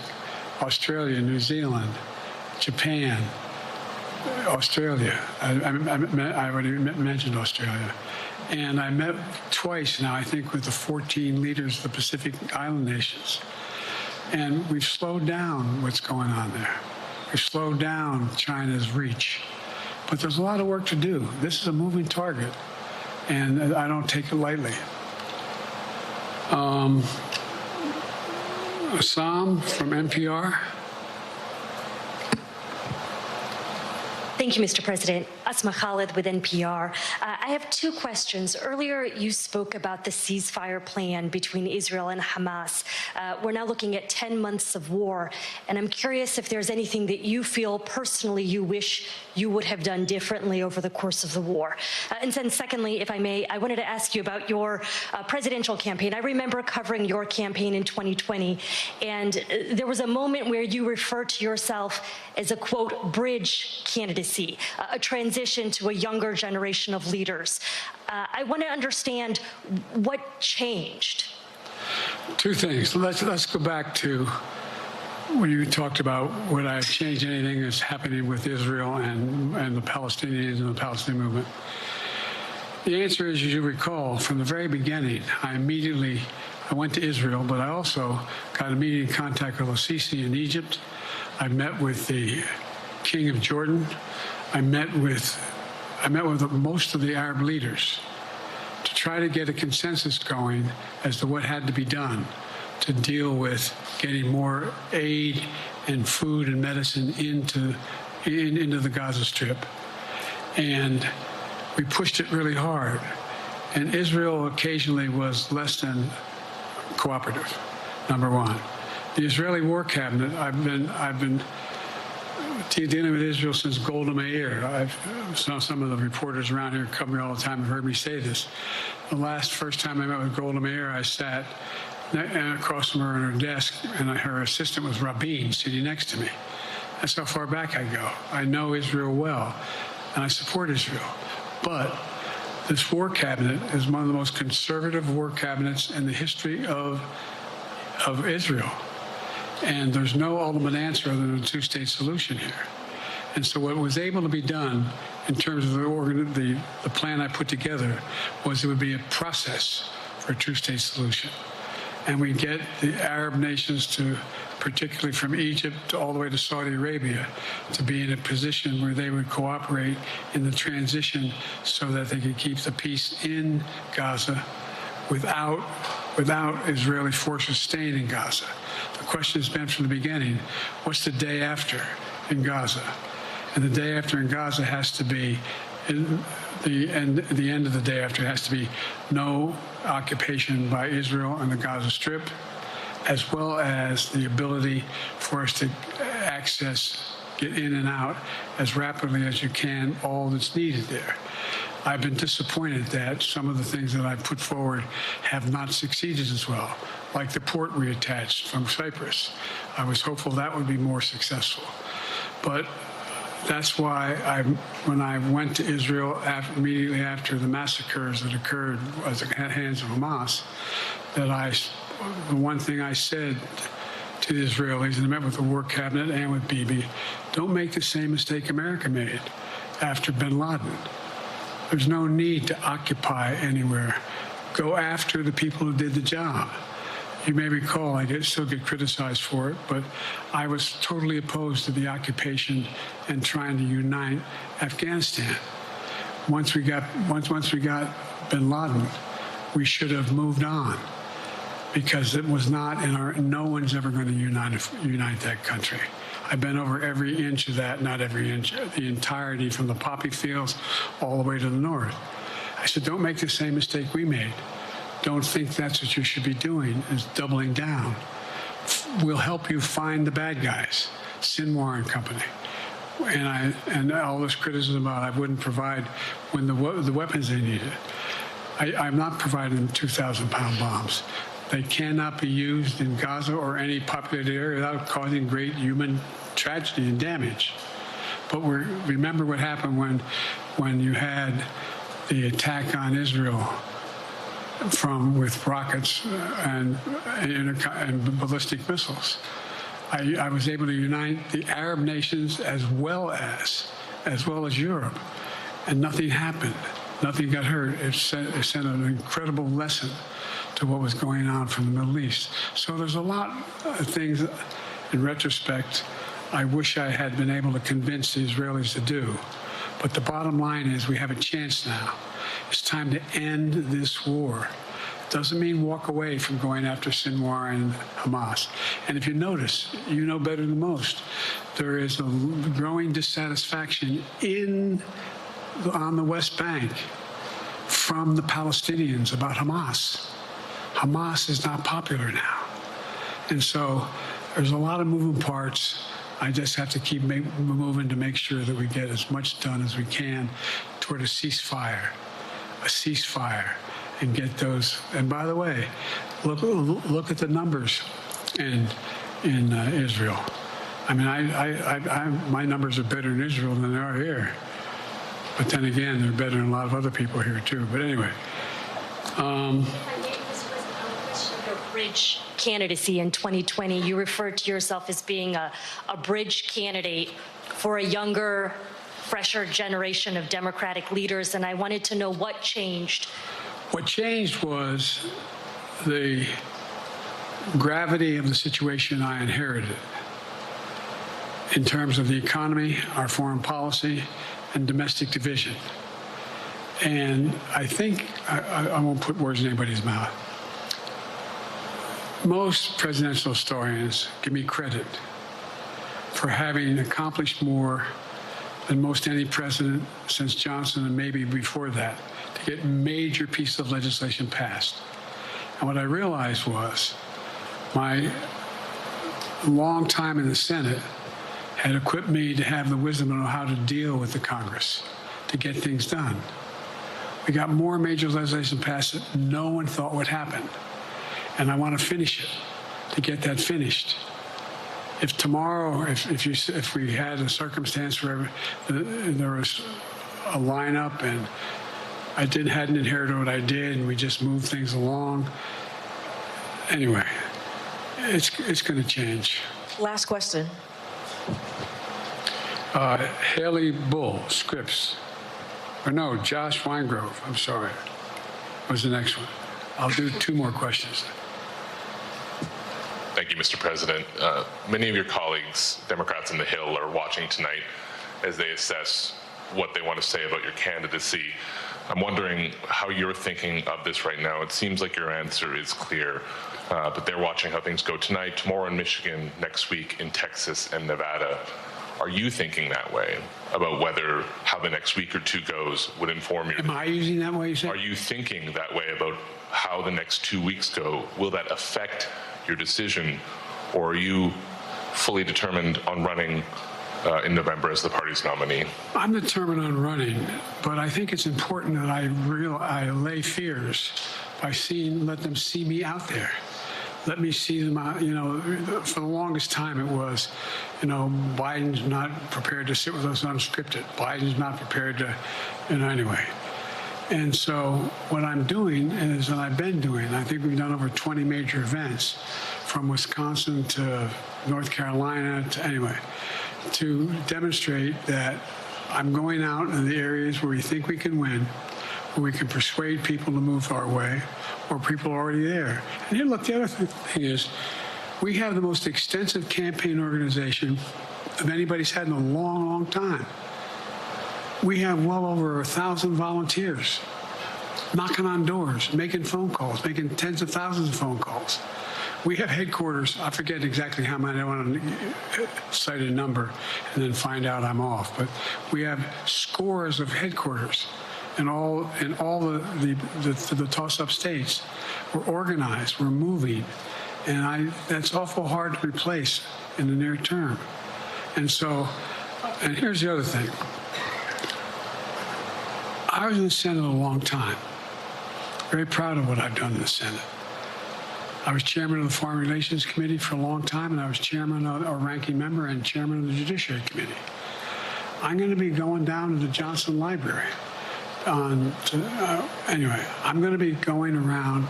Australia, New Zealand, Japan, Australia. I already mentioned Australia. And I met twice now, I think, with the 14 leaders of the Pacific Island nations. And we've slowed down what's going on there. We've slowed down China's reach. But there's a lot of work to do. This is a moving target, and I don't take it lightly. Assam from NPR. Thank you, Mr. President. Asma Khalid with NPR. I have two questions. Earlier, you spoke about the ceasefire plan between Israel and Hamas. We're now looking at 10 months of war, and I'm curious if there's anything that you feel personally you wish you would have done differently over the course of the war. And then secondly, if I may, I wanted to ask you about your presidential campaign. I remember covering your campaign in 2020, and there was a moment where you referred to yourself as a, quote, bridge candidacy, a transition to a younger generation of leaders. I want to understand what changed. Two things. Let's go back to when you talked about would I have changed anything that's happening with Israel and the Palestinians and the Palestinian movement. The answer is, as you recall, from the very beginning, I went to Israel, but I also got immediate contact with al-Sisi in Egypt. I met with the King of Jordan. I met with most of the Arab leaders to try to get a consensus going as to what had to be done to deal with getting more aid and food and medicine into the Gaza Strip. And we pushed it really hard. And Israel occasionally was less than cooperative, number one. The Israeli War Cabinet, I've been dealing with Israel since Golda Meir. Some of the reporters around here cover me all the time have heard me say this. First time I met with Golda Meir, I sat across from her at her desk, and her assistant was Rabin sitting next to me. That's how far back I go. I know Israel well, and I support Israel. But this war cabinet is one of the most conservative war cabinets in the history of Israel. And there's no ultimate answer other than a two-state solution here. And so what was able to be done in terms of the plan I put together was it would be a process for a two-state solution. And we get the Arab nations to, particularly from Egypt all the way to Saudi Arabia, to be in a position where they would cooperate in the transition so that they could keep the peace in Gaza without Israeli forces staying in Gaza. The question has been from the beginning, what's the day after in Gaza? And the day after in Gaza has to be, the end of the day after has to be no occupation by Israel on the Gaza Strip, as well as the ability for us to get in and out as rapidly as you can, all that's needed there. I've been disappointed that some of the things that I've put forward have not succeeded as well, like the port reattached from Cyprus. I was hopeful that would be more successful. But that's why when I went to Israel immediately after the massacres that occurred at the hands of Hamas, the one thing I said to to the Israelis, and I met with the War Cabinet and with Bibi, don't make the same mistake America made after bin Laden. There's no need to occupy anywhere. Go after the people who did the job. You may recall, I still get criticized for it, but I was totally opposed to the occupation and trying to unite Afghanistan. Once we got bin Laden, we should have moved on, because it was not in our. No one's ever going to unite that country. I've been over every inch of that, not every inch, the entirety from the poppy fields all the way to the north. I said, don't make the same mistake we made. Don't think that's what you should be doing, is doubling down. We'll help you find the bad guys, Sinwar and company. And all this criticism about I wouldn't provide when the weapons they needed. I'm not providing them 2,000-pound bombs. They cannot be used in Gaza or any populated area without causing great human tragedy and damage. But remember what happened when you had the attack on Israel with rockets and ballistic missiles. I was able to unite the Arab nations as well as Europe, and nothing happened. Nothing got hurt. It sent an incredible lesson to what was going on from the Middle East. So there's a lot of things, in retrospect, I wish I had been able to convince the Israelis to do. But the bottom line is we have a chance now. It's time to end this war. Doesn't mean walk away from going after Sinwar and Hamas. And if you notice, you know better than most, there is a growing dissatisfaction on the West Bank from the Palestinians about Hamas. Hamas is not popular now. And so there's a lot of moving parts. I just have to keep moving to make sure that we get as much done as we can toward a ceasefire, and get those. And by the way, look at the numbers in Israel. I mean, my numbers are better in Israel than they are here. But then again, they're better than a lot of other people here too. But anyway. Your bridge candidacy in 2020, you referred to yourself as being a bridge candidate for a younger, fresher generation of Democratic leaders, and I wanted to know what changed. What changed was the gravity of the situation I inherited in terms of the economy, our foreign policy, and domestic division. And I think, I won't put words in anybody's mouth. Most presidential historians give me credit for having accomplished more than most any president since Johnson and maybe before that to get major pieces of legislation passed. And what I realized was my long time in the Senate had equipped me to have the wisdom to know how to deal with the Congress to get things done. We got more major legislation passed that no one thought would happen. And I want to finish it, to get that finished. If tomorrow, if we had a circumstance where there was a lineup and I hadn't inherited what I did and we just moved things along, anyway, it's going to change. Last question. Haley Bull, Scripps. Or no, Josh Weingrove, I'm sorry, was the next one. I'll do two more questions. Thank you, Mr. President. Many of your colleagues, Democrats on the Hill, are watching tonight as they assess what they want to say about your candidacy. I'm wondering how you're thinking of this right now. It seems like your answer is clear, but they're watching how things go tonight, tomorrow in Michigan, next week in Texas and Nevada. Are you thinking that way about how the next week or two goes would inform your... Am I using that way, you say? Are you thinking that way about how the next 2 weeks go? Will that affect your decision, or are you fully determined on running in November as the party's nominee? I'm determined on running, but I think it's important that I allay fears by let them see me out there. Let me see them out. For the longest time it was, Biden's not prepared to sit with us unscripted. Biden's not prepared to, anyway. And so what I'm doing is, and I've been doing, I think we've done over 20 major events from Wisconsin to North Carolina to demonstrate that I'm going out in the areas where we think we can win, where we can persuade people to move our way, or people are already there. And here, look, the other thing is, we have the most extensive campaign organization of anybody's had in a long, long time. We have well over 1,000 volunteers knocking on doors, making phone calls, making tens of thousands of phone calls. We have headquarters. I forget exactly how many. I don't want to cite a number and then find out I'm off. But we have scores of headquarters in all the toss-up states. We're organized. We're moving, and that's awful hard to replace in the near term. And so, and here's the other thing. I was in the Senate a long time. Very proud of what I've done in the Senate. I was chairman of the Foreign Relations Committee for a long time, and I was chairman or ranking member and chairman of the Judiciary Committee. I'm going to be going down to the Johnson Library. Anyway, I'm going to be going around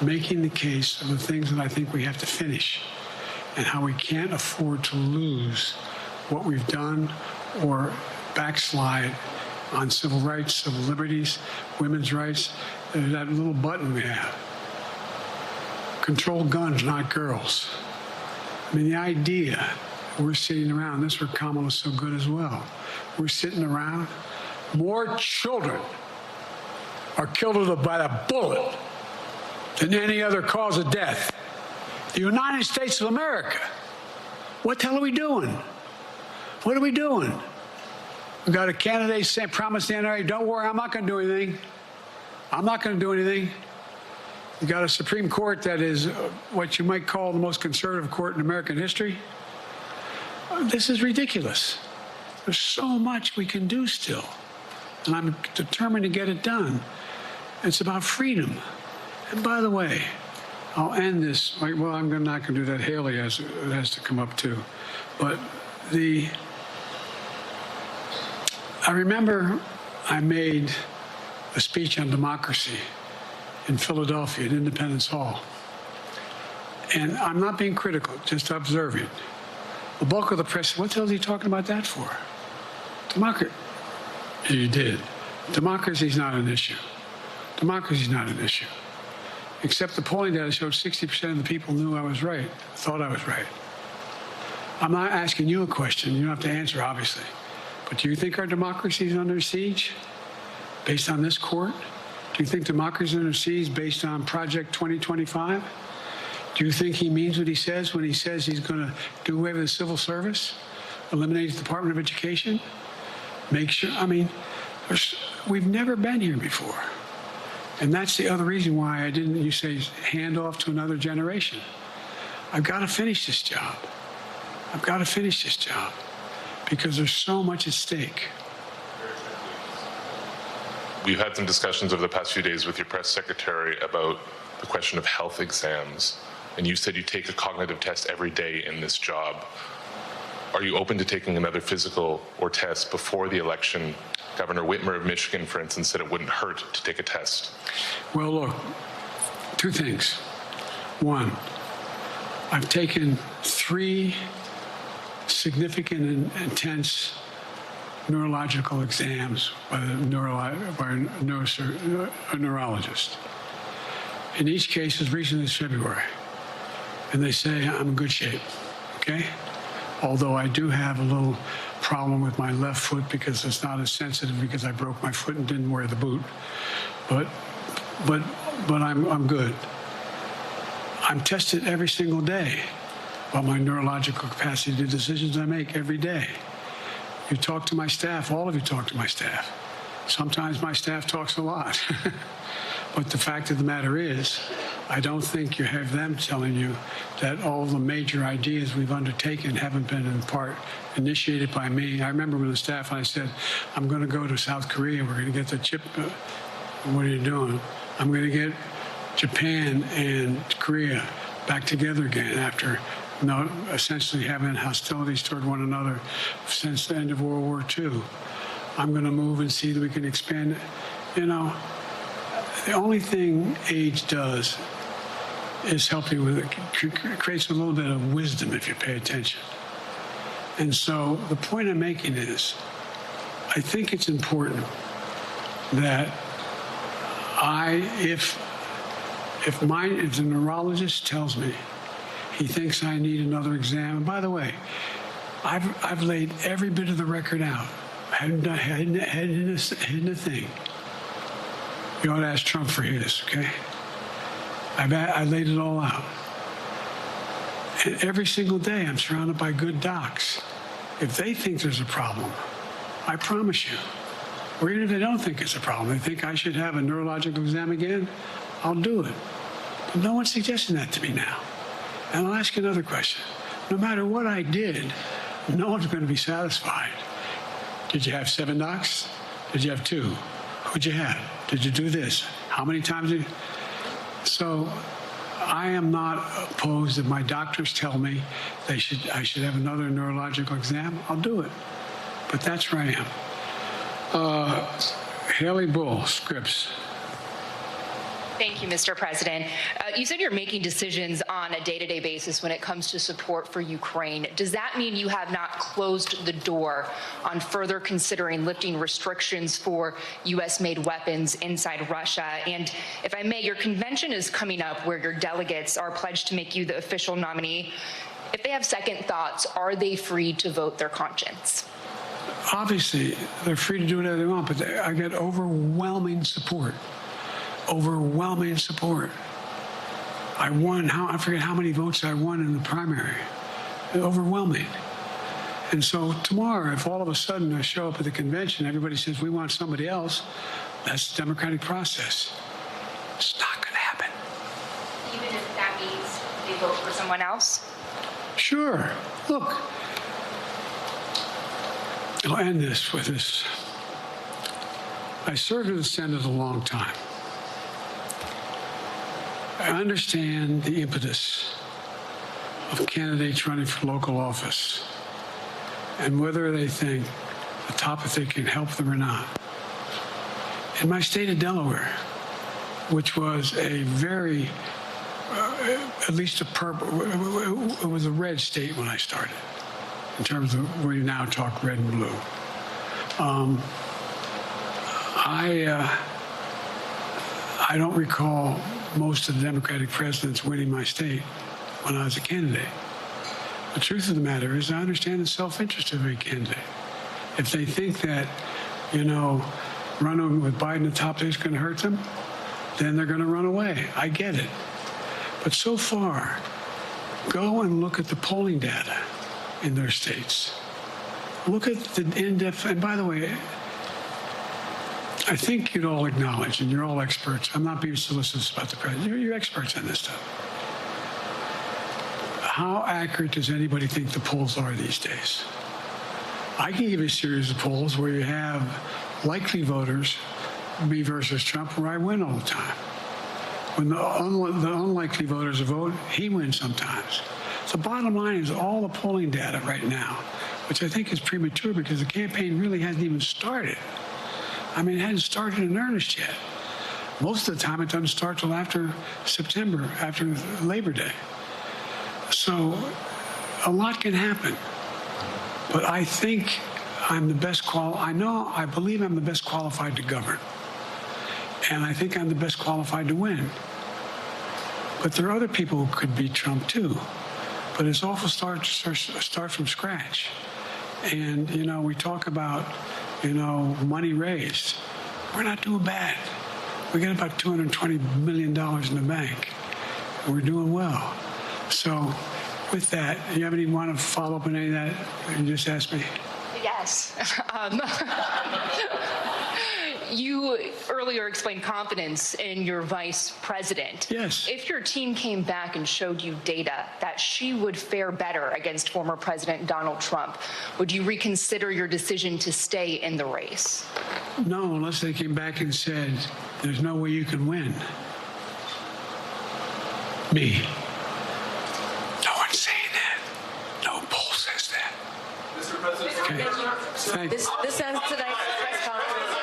making the case of the things that I think we have to finish and how we can't afford to lose what we've done or backslide on civil rights, civil liberties, women's rights. There's that little button we have. Control guns, not girls. I mean, the idea we're sitting around, this is where Kamala's so good as well. We're sitting around. More children are killed by a bullet than any other cause of death. The United States of America. What the hell are we doing? What are we doing? We got a candidate saying, promise the NRA, don't worry, I'm not going to do anything. I'm not going to do anything. You got a Supreme Court that is what you might call the most conservative court in American history. This is ridiculous. There's so much we can do still, and I'm determined to get it done. It's about freedom. And by the way, I'll end this. Well, I'm not going to do that. Haley has to come up too. But I remember I made a speech on democracy in Philadelphia at Independence Hall. And I'm not being critical, just observing. The bulk of the press said, what the hell is he talking about that for? Democracy. You did. Democracy is not an issue. Democracy is not an issue. Except the polling data showed 60% of the people knew I was right, thought I was right. I'm not asking you a question. You don't have to answer, obviously. But do you think our democracy is under siege based on this court? Do you think democracy is under siege based on Project 2025? Do you think he means what he says when he says he's going to do away with the civil service, eliminate the Department of Education, make sure, I mean, we've never been here before. And that's the other reason why I didn't, you say, hand off to another generation. I've got to finish this job. I've got to finish this job because there's so much at stake. We've had some discussions over the past few days with your press secretary about the question of health exams. And you said you take a cognitive test every day in this job. Are you open to taking another physical or test before the election? Governor Whitmer of Michigan, for instance, said it wouldn't hurt to take a test. Well, look, two things. One, I've taken 3 significant and intense neurological exams by a neurologist. In each case, as recently as February. And they say I'm in good shape, okay? Although I do have a little problem with my left foot because it's not as sensitive because I broke my foot and didn't wear the boot. But I'm good. I'm tested every single day about my neurological capacity to do decisions I make every day. You talk to my staff, all of you talk to my staff. Sometimes my staff talks a lot. But the fact of the matter is, I don't think you have them telling you that all the major ideas we've undertaken haven't been in part initiated by me. I remember when the staff, I said, I'm going to go to South Korea. We're going to get the chip. What are you doing? I'm going to get Japan and Korea back together again after essentially having hostilities toward one another since the end of World War II. I'm going to move and see that we can expand. You know, the only thing age does is help you with it, creates a little bit of wisdom if you pay attention. And so the point I'm making is, I think it's important that if the neurologist tells me he thinks I need another exam, and by the way, I've laid every bit of the record out. I hadn't hidden a thing. You ought to ask Trump for his, okay? I laid it all out. And every single day I'm surrounded by good docs. If they think there's a problem, I promise you, or even if they don't think it's a problem, they think I should have a neurological exam again, I'll do it. But no one's suggesting that to me now. And I'll ask you another question. No matter what I did, no one's going to be satisfied. Did you have 7 docs? Did you have 2? Who'd you have? Did you do this? How many times did you? So I am not opposed if my doctors tell me I should have another neurological exam. I'll do it. But that's where I am. Haley Bull, Scripps. Thank you, Mr. President. You said you're making decisions on a day-to-day basis when it comes to support for Ukraine. Does that mean you have not closed the door on further considering lifting restrictions for U.S.-made weapons inside Russia? And if I may, your convention is coming up where your delegates are pledged to make you the official nominee. If they have second thoughts, are they free to vote their conscience? Obviously, they're free to do whatever they want, but I get overwhelming support. Overwhelming support. I won, I forget how many votes I won in the primary. Overwhelming. And so tomorrow, if all of a sudden I show up at the convention, everybody says we want somebody else, that's the democratic process. It's not going to happen. Even if that means they vote for someone else? Sure. Look, I'll end this with this. I served in the Senate a long time. I understand the impetus of candidates running for local office and whether they think the topic can help them or not. In my state of Delaware, which was a very, at least a purple, it was a red state when I started, in terms of where you now talk red and blue. I don't recall most of the Democratic presidents winning my state when I was a candidate. The truth of the matter is I understand the self-interest of a candidate. If they think that, running with Biden at the top is going to hurt them, then they're going to run away. I get it. But so far, go and look at the polling data in their states. Look at the in-depth, and by the way, I think you'd all acknowledge, and you're all experts. I'm not being solicitous about the president. You're experts on this stuff. How accurate does anybody think the polls are these days? I can give you a series of polls where you have likely voters, me versus Trump, where I win all the time. When the unlikely voters vote, he wins sometimes. The bottom line is all the polling data right now, which I think is premature because the campaign really hasn't even started. I mean, it hasn't started in earnest yet. Most of the time, it doesn't start till after September, after Labor Day. So a lot can happen. But I think I'm the best I believe I'm the best qualified to govern. And I think I'm the best qualified to win. But there are other people who could beat Trump too. But it's awful start from scratch. And, we talk about money raised. We're not doing bad. We got about $220 million in the bank. We're doing well. So with that, you have any want to follow up on any of that you just asked me? Yes. You earlier explained confidence in your vice president. Yes. If your team came back and showed you data that she would fare better against former President Donald Trump, would you reconsider your decision to stay in the race? No, unless they came back and said, there's no way you can win. Me. No one's saying that. No poll says that. Mr. President, okay. This ends tonight's press conference.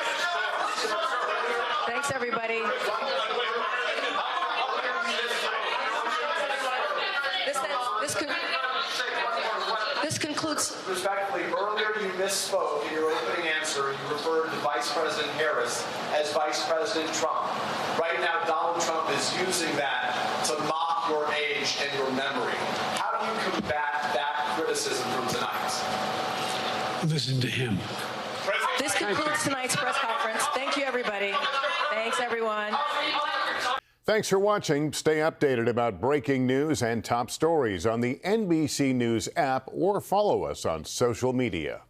Thanks, everybody. concludes. Respectfully, earlier you misspoke in your opening answer. You referred to Vice President Harris as Vice President Trump. Right now, Donald Trump is using that to mock your age and your memory. How do you combat that criticism from tonight? Listen to him. This concludes tonight's press conference. Thank you, everybody. Thanks, everyone. Thanks for watching. Stay updated about breaking news and top stories on the NBC News app or follow us on social media.